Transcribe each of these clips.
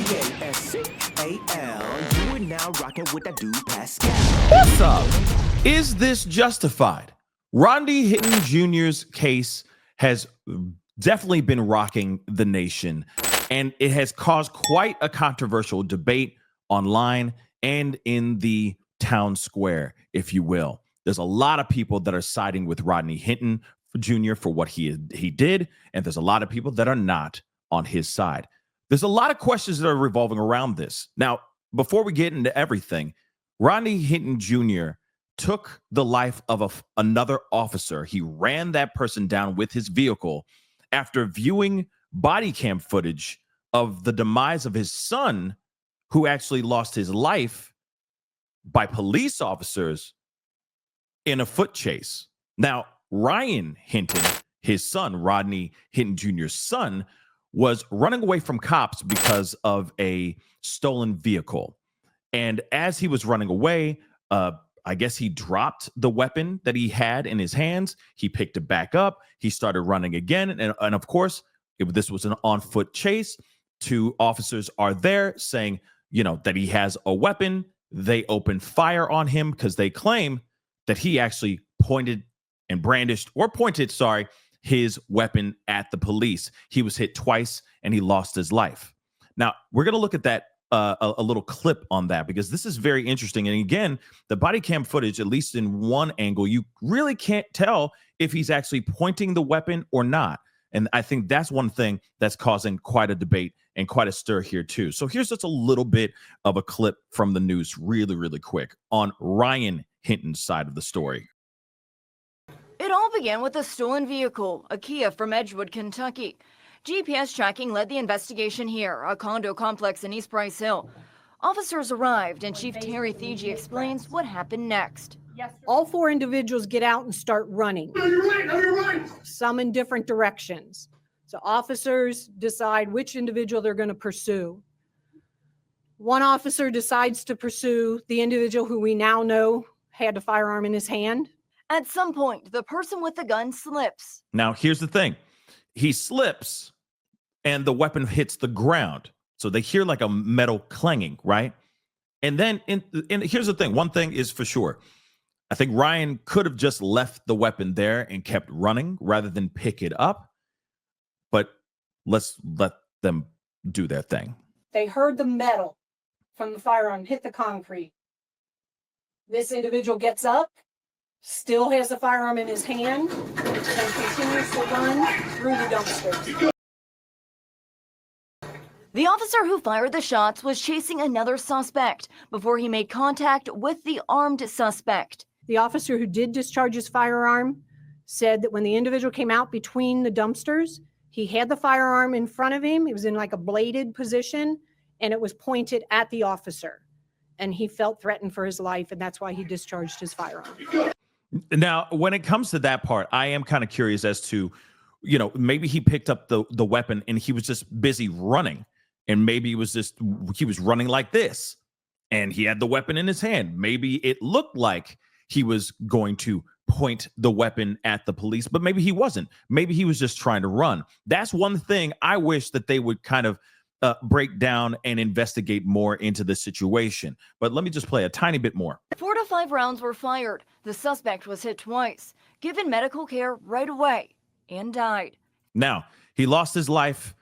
thepascal. You are now rocking with that dude Pascal. What's up? Is this justified? Rodney Hinton Jr.'s case has definitely been rocking the nation, and it has caused quite a controversial debate online and in the town square, if you will. There's a lot of people that are siding with Rodney Hinton Jr. for what he did, and there's a lot of people that are not on his side. There's a lot of questions that are revolving around this. Now, before we get into everything, Rodney Hinton Jr. took the life of another officer. He ran that person down with his vehicle after viewing body cam footage of the demise of his son, who actually lost his life by police officers in a foot chase. Now, Ryan Hinton, his son, Rodney Hinton Jr.'s son, was running away from cops because of a stolen vehicle. And as he was running away, I guess he dropped the weapon that he had in his hands. He picked it back up. He started running again. And of course, this was an on-foot chase. Two officers are there saying, that he has a weapon. They open fire on him because they claim that he actually pointed, his weapon at the police. He was hit twice and he lost his life. Now, we're going to look at that, a little clip on that, because this is very interesting. And again, the body cam footage, at least in one angle, you really can't tell if he's actually pointing the weapon or not. And I think that's one thing that's causing quite a debate and quite a stir here too. So here's just a little bit of a clip from the news really, really quick on Ryan Hinton's side of the story. It all began with a stolen vehicle, a Kia from Edgewood, Kentucky. GPS tracking led the investigation here, a condo complex in East Bryce Hill. Officers arrived, and Chief Terry Thiegy explains what happened next. All four individuals get out and start running. Some in different directions. So officers decide which individual they're going to pursue. One officer decides to pursue the individual who we now know had a firearm in his hand. At some point, the person with the gun slips. Now, here's the thing. He slips and the weapon hits the ground. So they hear like a metal clanging, right? And then and here's the thing. One thing is for sure. I think Ryan could have just left the weapon there and kept running rather than pick it up. But let's let them do their thing. They heard the metal from the firearm hit the concrete. This individual gets up, still has the firearm in his hand, and continues to run through the dumpster. The officer who fired the shots was chasing another suspect before he made contact with the armed suspect. The officer who did discharge his firearm said that when the individual came out between the dumpsters, he had the firearm in front of him. It was in like a bladed position, and it was pointed at the officer. And he felt threatened for his life, and that's why he discharged his firearm. Now, when it comes to that part, I am kind of curious as to, maybe he picked up the weapon and he was just busy running. And maybe he was running like this and he had the weapon in his hand. Maybe it looked like he was going to point the weapon at the police, but maybe he wasn't. Maybe he was just trying to run. That's one thing I wish that they would kind of break down and investigate more into the situation. But let me just play a tiny bit more. 4 to 5 rounds were fired. The suspect was hit twice, given medical care right away, and died. Now, he lost his life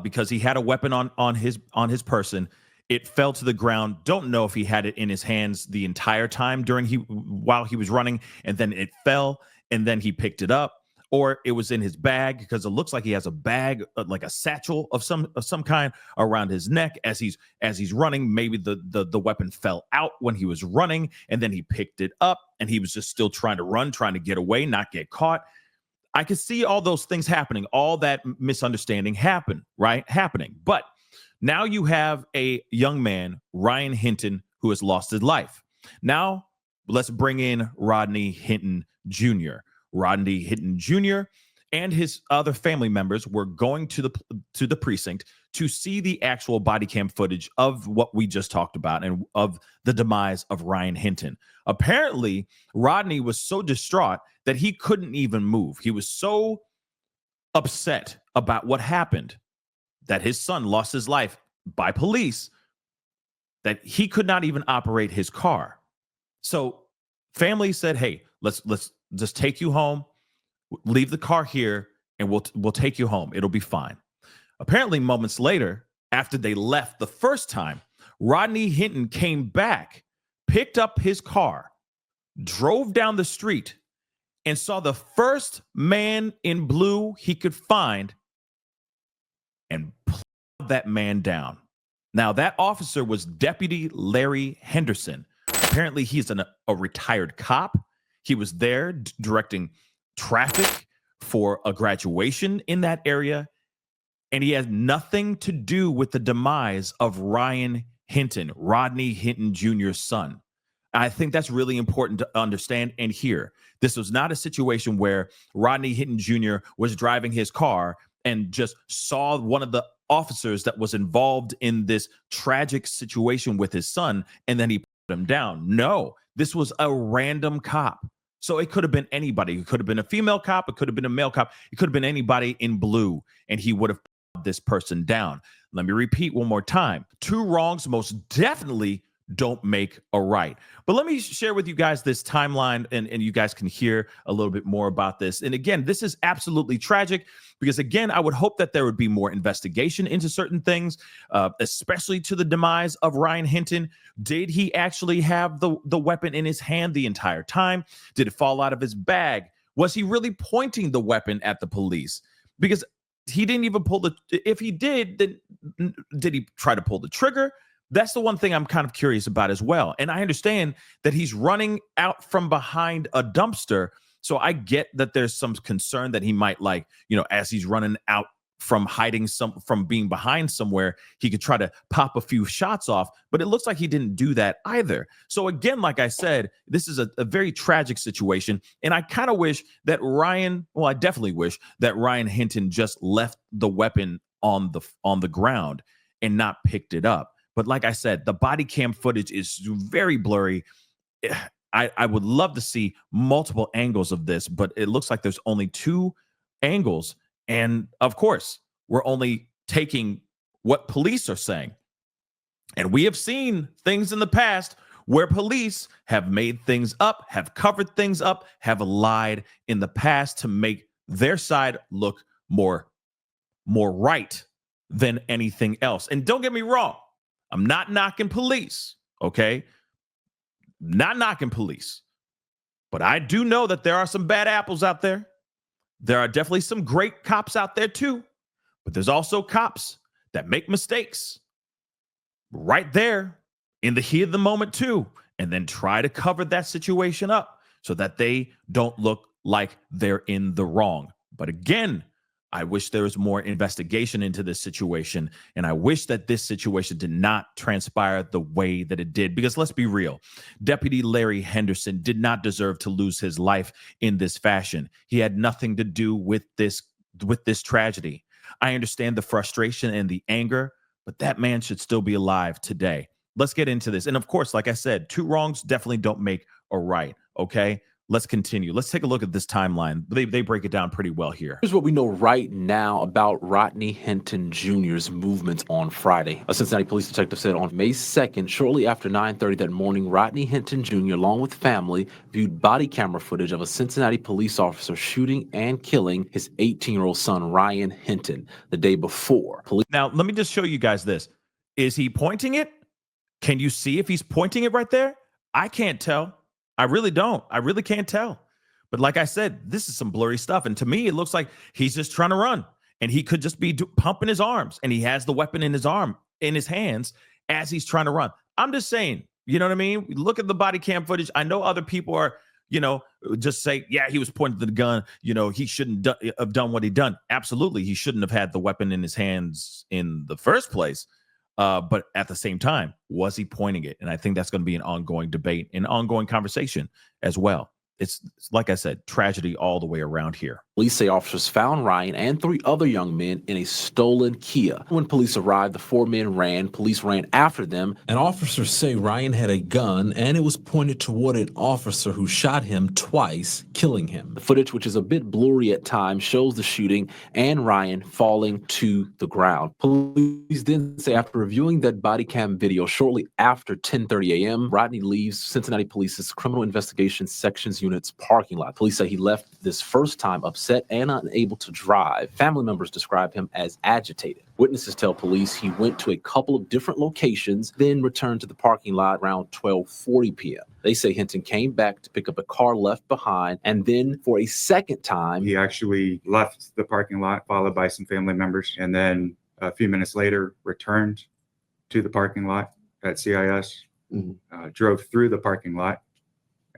because he had a weapon on his person. It fell to the ground. Don't know if he had it in his hands the entire time while he was running, and then it fell, and then he picked it up, or it was in his bag, because it looks like he has a bag, like a satchel of some kind around his neck as he's running. Maybe the weapon fell out when he was running, and then he picked it up, and he was just still trying to run, trying to get away, not get caught. I could see all those things happening, all that misunderstanding happening. But now you have a young man, Ryan Hinton, who has lost his life. Now let's bring in Rodney Hinton Jr. Rodney Hinton Jr. and his other family members were going to the precinct to see the actual body cam footage of what we just talked about and of the demise of Ryan Hinton. Apparently, Rodney was so distraught that he couldn't even move. He was so upset about what happened, that his son lost his life, by police that he could not even operate his car. So family said, hey, let's just take you home, leave the car here, and we'll take you home. It'll be fine. Apparently, moments later, after they left the first time, Rodney Hinton came back, picked up his car, drove down the street, and saw the first man in blue he could find and plowed that man down. Now, that officer was Deputy Larry Henderson. Apparently, he's a retired cop. He was there directing traffic for a graduation in that area, and he has nothing to do with the demise of Ryan Hinton, Rodney Hinton Jr.'s son. I think that's really important to understand and hear. This was not a situation where Rodney Hinton Jr. was driving his car and just saw one of the officers that was involved in this tragic situation with his son, and then he put him down. No, this was a random cop. So it could have been anybody. It could have been a female cop. It could have been a male cop. It could have been anybody in blue, and he would have put this person down. Let me repeat one more time. Two wrongs most definitely don't make a right. But let me share with you guys this timeline, and you guys can hear a little bit more about this. And again, this is absolutely tragic because, again, I would hope that there would be more investigation into certain things, especially to the demise of Ryan Hinton. Did he actually have the weapon in his hand the entire time? Did it fall out of his bag? Was he really pointing the weapon at the police? Because he didn't even pull if he did, then did he try to pull the trigger? That's the one thing I'm kind of curious about as well. And I understand that he's running out from behind a dumpster. So I get that there's some concern that he might, like, as he's running out from from being behind somewhere, he could try to pop a few shots off. But it looks like he didn't do that either. So again, like I said, this is a very tragic situation. And I kind of wish that I definitely wish that Ryan Hinton just left the weapon on the ground and not picked it up. But like I said, the body cam footage is very blurry. I would love to see multiple angles of this, but it looks like there's only two angles. And of course, we're only taking what police are saying. And we have seen things in the past where police have made things up, have covered things up, have lied in the past to make their side look more right than anything else. And don't get me wrong, I'm not knocking police, okay? Not knocking police. But I do know that there are some bad apples out there. There are definitely some great cops out there too. But there's also cops that make mistakes right there in the heat of the moment too, and then try to cover that situation up so that they don't look like they're in the wrong. But again, I wish there was more investigation into this situation, and I wish that this situation did not transpire the way that it did, because let's be real, Deputy Larry Henderson did not deserve to lose his life in this fashion. He had nothing to do with this tragedy. I understand the frustration and the anger, but that man should still be alive today. Let's get into this. And of course, like I said, two wrongs definitely don't make a right, okay? Let's continue. Let's take a look at this timeline. They break it down pretty well here. Here's what we know right now about Rodney Hinton Jr.'s movements on Friday. A Cincinnati police detective said on May 2nd, shortly after 9:30 that morning, Rodney Hinton Jr., along with family, viewed body camera footage of a Cincinnati police officer shooting and killing his 18-year-old son, Ryan Hinton, the day before. Now, let me just show you guys this. Is he pointing it? Can you see if he's pointing it right there? I can't tell. I really don't. I really can't tell. But like I said, this is some blurry stuff. And to me, it looks like he's just trying to run. And he could just be pumping his arms. And he has the weapon in his hands as he's trying to run. I'm just saying, you know what I mean? Look at the body cam footage. I know other people are, just say, yeah, he was pointing to the gun. He shouldn't have done what he done. Absolutely. He shouldn't have had the weapon in his hands in the first place. But at the same time, was he pointing it? And I think that's going to be an ongoing debate, an ongoing conversation as well. It's like I said, tragedy all the way around here. Police say officers found Ryan and 3 other young men in a stolen Kia. When police arrived, the 4 men ran. Police ran after them. And officers say Ryan had a gun and it was pointed toward an officer who shot him twice, killing him. The footage, which is a bit blurry at times, shows the shooting and Ryan falling to the ground. Police then say after reviewing that body cam video shortly after 10:30 a.m., Rodney leaves Cincinnati Police's Criminal Investigation Sections Unit's parking lot. Police say he left this first time upset and unable to drive. Family members describe him as agitated. Witnesses tell police he went to a couple of different locations, then returned to the parking lot around 12:40 p.m. They say Hinton came back to pick up a car left behind, and then for a second time, he actually left the parking lot, followed by some family members, and then a few minutes later returned to the parking lot at CIS, drove through the parking lot,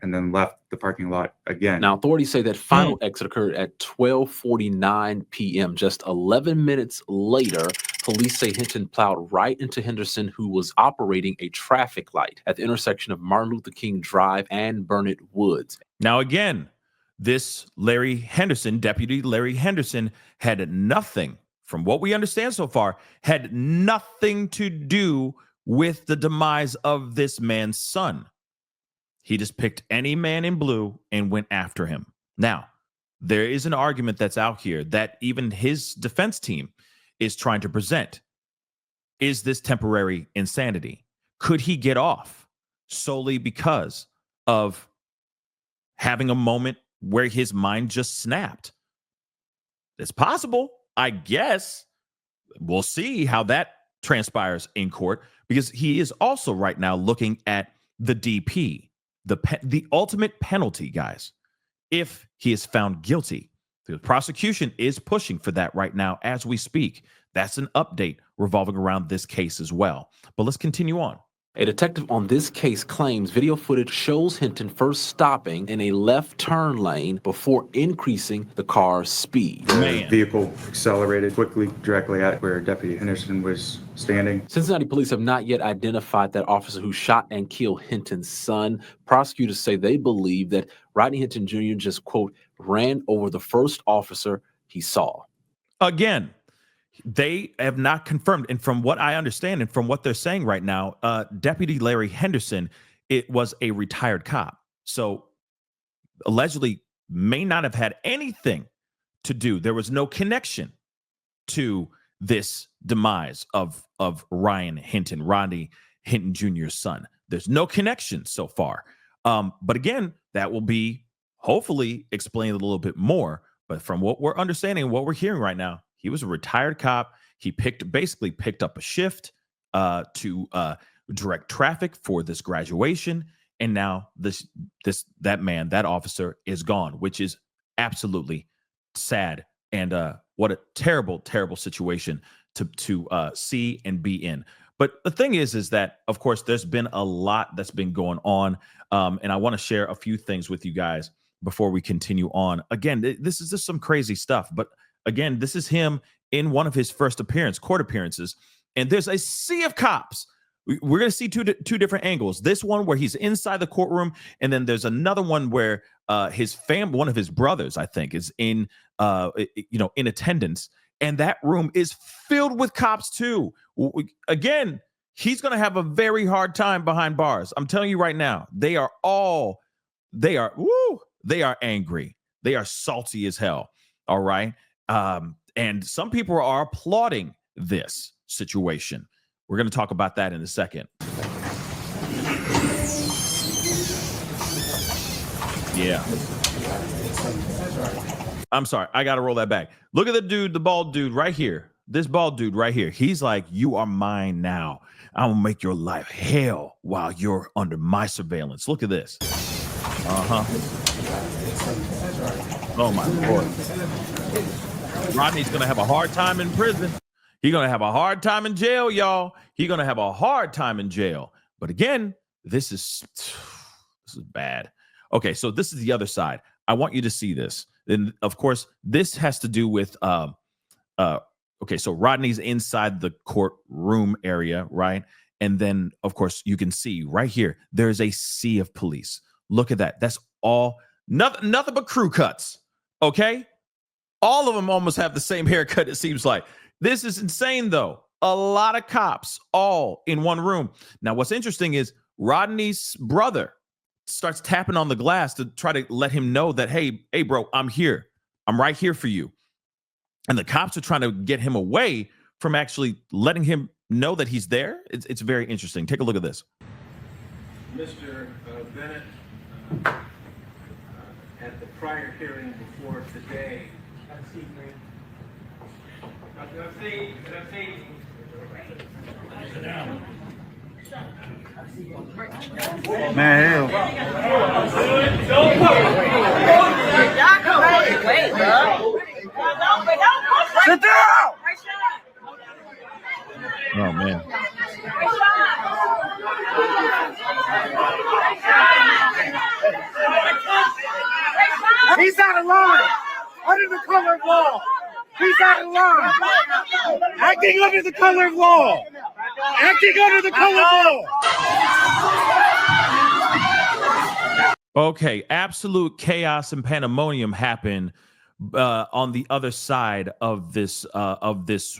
and then left the parking lot again. Now, authorities say that final exit occurred at 12:49 p.m. Just 11 minutes later, police say Hinton plowed right into Henderson, who was operating a traffic light at the intersection of Martin Luther King Drive and Burnett Woods. Now, again, this Larry Henderson, Deputy Larry Henderson, had nothing, from what we understand so far, had nothing to do with the demise of this man's son. He just picked any man in blue and went after him. Now, there is an argument that's out here that even his defense team is trying to present. Is this temporary insanity? Could he get off solely because of having a moment where his mind just snapped? It's possible, I guess. We'll see how that transpires in court, because he is also right now looking at the DP. The ultimate penalty, guys, if he is found guilty. The prosecution is pushing for that right now as we speak. That's an update revolving around this case as well. But let's continue on. A detective on this case claims video footage shows Hinton first stopping in a left turn lane before increasing the car's speed. The vehicle accelerated quickly directly at where Deputy Henderson was standing. Cincinnati police have not yet identified that officer who shot and killed Hinton's son. Prosecutors say they believe that Rodney Hinton Jr. just, quote, ran over the first officer he saw. Again, they have not confirmed. And from what I understand and from what they're saying right now, Deputy Larry Henderson, it was a retired cop. So allegedly may not have had anything to do. There was no connection to this demise of Rodney Hinton Jr.'s son. There's no connection so far. But again, that will be hopefully explained a little bit more. But from what we're understanding, what we're hearing right now, he was a retired cop. He basically picked up a shift to direct traffic for this graduation. And now that officer is gone, which is absolutely sad. And what a terrible, terrible situation to see and be in. But the thing is that, of course, there's been a lot that's been going on. And I want to share a few things with you guys before we continue on. Again, this is just some crazy stuff. But again, this is him in one of his first court appearances. And there's a sea of cops. We're going to see two different angles. This one where he's inside the courtroom. And then there's another one where one of his brothers, I think, is in attendance. And that room is filled with cops too. Again, he's going to have a very hard time behind bars. I'm telling you right now, they are angry. They are salty as hell. All right. And some people are applauding this situation. We're going to talk about that in a second. Yeah. I'm sorry. I got to roll that back. Look at the bald dude right here. This bald dude right here. He's like, you are mine now. I'm going to make your life hell while you're under my surveillance. Look at this. Oh, my Lord. Rodney's going to have a hard time in prison. He's going to have a hard time in jail, y'all. He's going to have a hard time in jail. But again, this is bad. Okay, so this is the other side. I want you to see this. And of course, this has to do with okay, so Rodney's inside the courtroom area, right? And then, of course, you can see right here, there's a sea of police. Look at that. That's all, nothing but crew cuts. Okay? All of them almost have the same haircut, it seems like. This is insane, though. A lot of cops all in one room. Now, what's interesting is Rodney's brother starts tapping on the glass to try to let him know that, hey, bro, I'm here. I'm right here for you. And the cops are trying to get him away from actually letting him know that he's there. It's very interesting. Take a look at this. Mr. Bennett, at the prior hearing before today. Man, sit down! Oh, man. He's out of line! Under the color of law! He's out of line! Acting under the color of law! Acting under the color of law! Okay, absolute chaos and pandemonium happen on the other side of this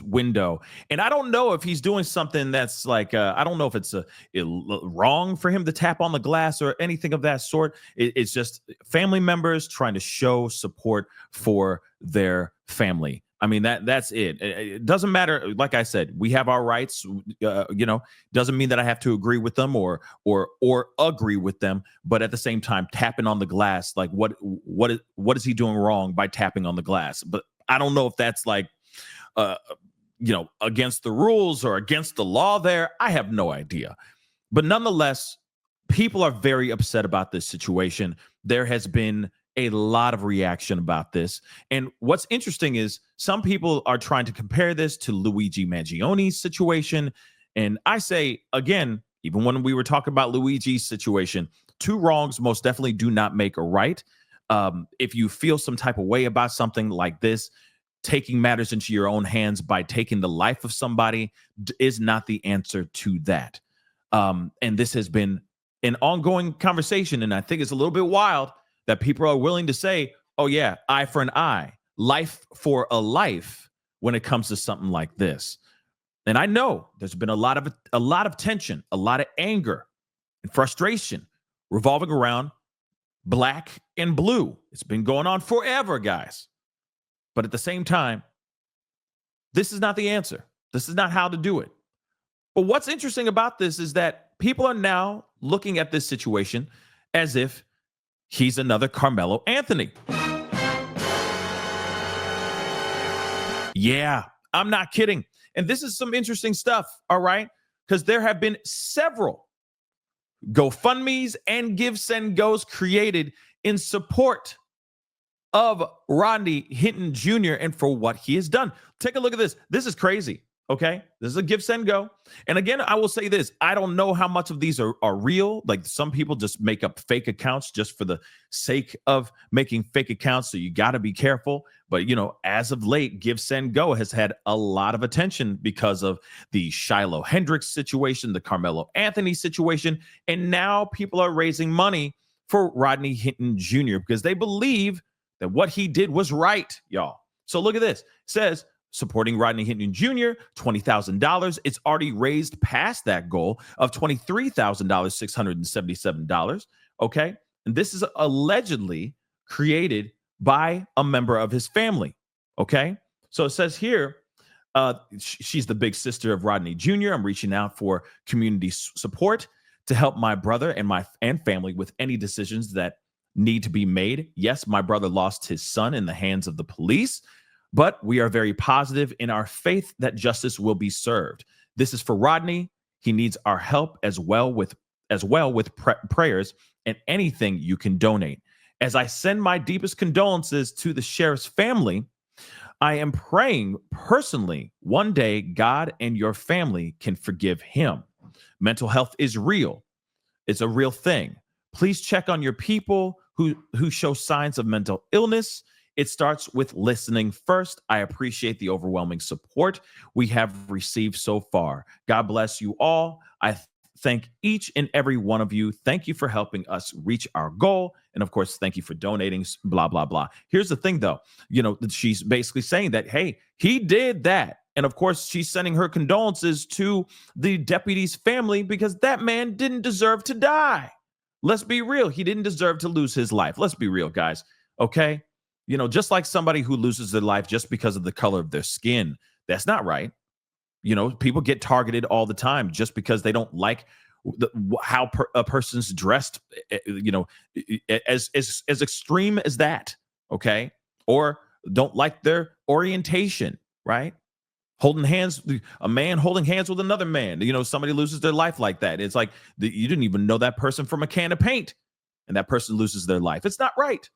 window, and I don't know if he's doing something that's like I don't know if it's wrong for him to tap on the glass or anything of that sort. It's just family members trying to show support for their family. I mean, that's it. It doesn't matter. Like I said, we have our rights. Doesn't mean that I have to agree with them or agree with them. But at the same time, tapping on the glass, like what is he doing wrong by tapping on the glass? But I don't know if that's like, against the rules or against the law there. I have no idea. But nonetheless, people are very upset about this situation. There has been a lot of reaction about this. And what's interesting is some people are trying to compare this to Luigi Mangioni's situation. And I say, again, even when we were talking about Luigi's situation, two wrongs most definitely do not make a right. If you feel some type of way about something like this, taking matters into your own hands by taking the life of somebody is not the answer to that. And this has been an ongoing conversation. And I think it's a little bit wild that people are willing to say, oh, yeah, eye for an eye, life for a life when it comes to something like this. And I know there's been a lot of tension, a lot of anger and frustration revolving around black and blue. It's been going on forever, guys. But at the same time, this is not the answer. This is not how to do it. But what's interesting about this is that people are now looking at this situation as if he's another Carmelo Anthony. Yeah, I'm not kidding. And this is some interesting stuff, all right? Because there have been several GoFundMes and Give Send Goes created in support of Rodney Hinton Jr. and for what he has done. Take a look at this. This is crazy. Okay, this is a Give Send Go. And again, I will say this. I don't know how much of these are real. Like some people just make up fake accounts just for the sake of making fake accounts. So you got to be careful. But, as of late, Give Send Go has had a lot of attention because of the Shiloh Hendricks situation, the Carmelo Anthony situation. And now people are raising money for Rodney Hinton Jr. because they believe that what he did was right, y'all. So look at this. It says, supporting Rodney Hinton Jr., $20,000. It's already raised past that goal of $23,677. Okay. And this is allegedly created by a member of his family. Okay. So it says here, she's the big sister of Rodney Jr. I'm reaching out for community support to help my brother and family with any decisions that need to be made. Yes, my brother lost his son in the hands of the police, but we are very positive in our faith that justice will be served. This is for Rodney. He needs our help as well with prayers and anything you can donate. As I send my deepest condolences to the sheriff's family, I am praying personally one day God and your family can forgive him. Mental health is real. It's a real thing. Please check on your people who show signs of mental illness. It starts with listening first. I appreciate the overwhelming support we have received so far. God bless you all. I thank each and every one of you. Thank you for helping us reach our goal. And of course, thank you for donating, blah, blah, blah. Here's the thing, though. She's basically saying that, hey, he did that. And of course, she's sending her condolences to the deputy's family because that man didn't deserve to die. Let's be real. He didn't deserve to lose his life. Let's be real, guys. Okay? Just like somebody who loses their life just because of the color of their skin. That's not right. People get targeted all the time just because they don't like how a person's dressed, as extreme as that, okay? Or don't like their orientation, right? Holding hands, a man holding hands with another man. Somebody loses their life like that. It's like you didn't even know that person from a can of paint, and that person loses their life. It's not right.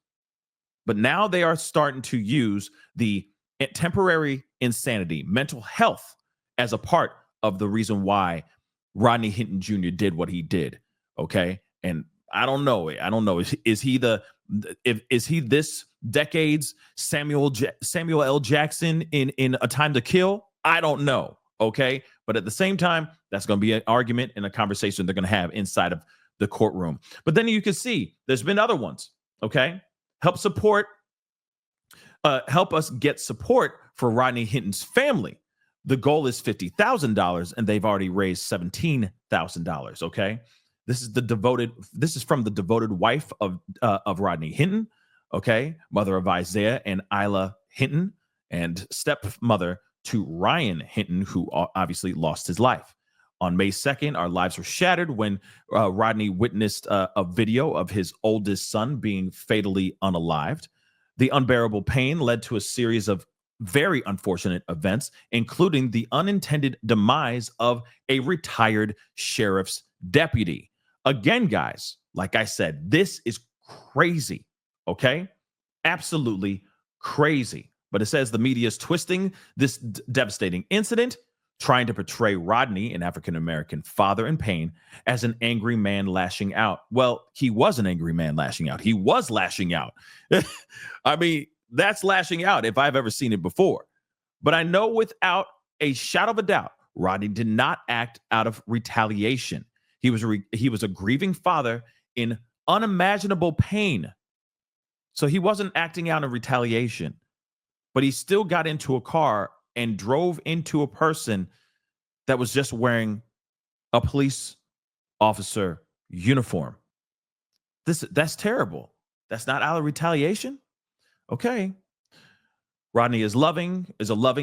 But now they are starting to use the temporary insanity, mental health, as a part of the reason why Rodney Hinton Jr. did what he did. Okay. And I don't know. Is he this decade's Samuel L. Jackson in A Time to Kill? I don't know. Okay. But at the same time, that's going to be an argument and a conversation they're going to have inside of the courtroom. But then you can see there's been other ones. Okay. Help us get support for Rodney Hinton's family. The goal is $50,000, and they've already raised $17,000. Okay, this is from the devoted wife of Rodney Hinton. Okay, mother of Isaiah and Isla Hinton, and stepmother to Ryan Hinton, who obviously lost his life. On May 2nd, our lives were shattered when Rodney witnessed a video of his oldest son being fatally unalived. The unbearable pain led to a series of very unfortunate events, including the unintended demise of a retired sheriff's deputy. Again, guys, like I said, this is crazy, okay? Absolutely crazy. But it says the media is twisting this devastating incident, trying to portray Rodney, an African-American father in pain, as an angry man lashing out. Well, he was an angry man lashing out. He was lashing out. I mean, that's lashing out if I've ever seen it before. But I know without a shadow of a doubt, Rodney did not act out of retaliation. He was a grieving father in unimaginable pain. So he wasn't acting out of retaliation, but he still got into a car and drove into a person that was just wearing a police officer uniform. That's terrible. That's not out of retaliation. Okay. Rodney is a loving,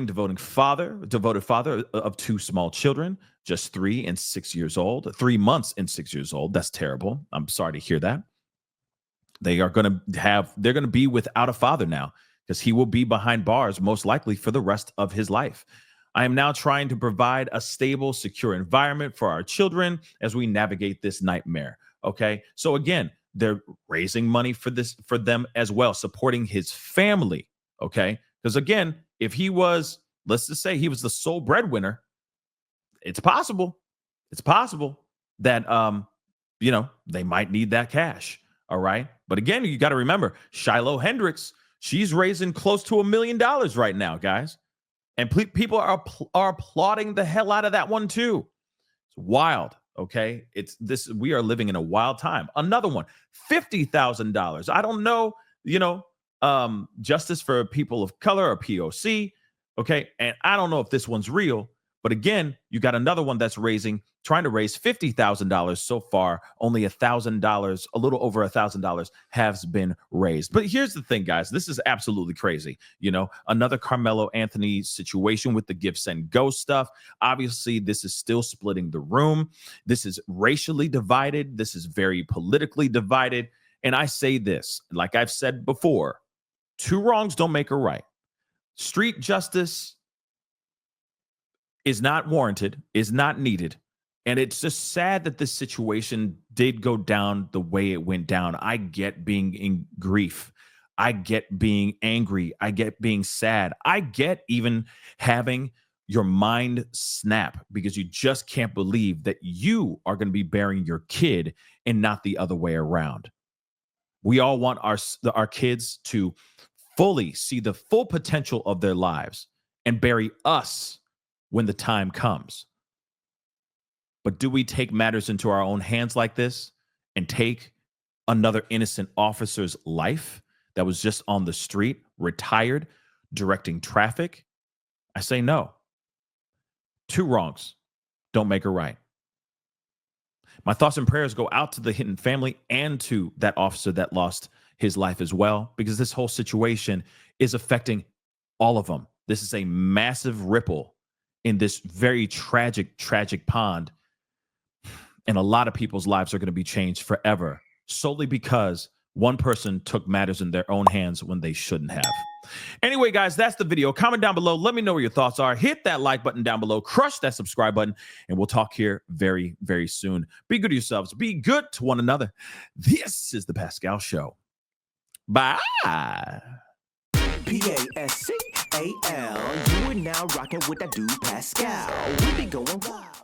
devoted father of two small children, just 3 and 6 years old, 3 months and 6 years old. That's terrible. I'm sorry to hear that. They're going to be without a father now, because he will be behind bars most likely for the rest of his life. I am now trying to provide a stable, secure environment for our children as we navigate this nightmare. Okay. So again, they're raising money for them as well, supporting his family. Okay. Because again, if he was, let's just say he was the sole breadwinner, it's possible that, they might need that cash. All right. But again, you got to remember Shiloh Hendricks, she's raising close to $1 million right now, guys. And people are applauding the hell out of that one too. It's wild. Okay. We are living in a wild time. Another one, $50,000. I don't know, justice for people of color or POC. Okay. And I don't know if this one's real, but again, you got another one that's trying to raise $50,000 so far. Only $1,000, a little over $1,000 has been raised. But here's the thing, guys, this is absolutely crazy. Another Carmelo Anthony situation with the give, send, go stuff. Obviously, this is still splitting the room. This is racially divided. This is very politically divided. And I say this, like I've said before, 2 wrongs don't make a right. Street justice is not warranted, is not needed. And it's just sad that this situation did go down the way it went down. I get being in grief. I get being angry. I get being sad. I get even having your mind snap because you just can't believe that you are going to be burying your kid and not the other way around. We all want our kids to fully see the full potential of their lives and bury us when the time comes. But do we take matters into our own hands like this and take another innocent officer's life that was just on the street, retired, directing traffic? I say no. Two wrongs don't make a right. My thoughts and prayers go out to the Hinton family and to that officer that lost his life as well, because this whole situation is affecting all of them. This is a massive ripple in this very tragic pond. And a lot of people's lives are going to be changed forever, solely because one person took matters in their own hands when they shouldn't have. Anyway, guys, that's the video. Comment down below. Let me know what your thoughts are. Hit that like button down below. Crush that subscribe button. And we'll talk here very, very soon. Be good to yourselves. Be good to one another. This is The Pascal Show. Bye. Pascal. You are now rocking with that dude Pascal. We be going wild.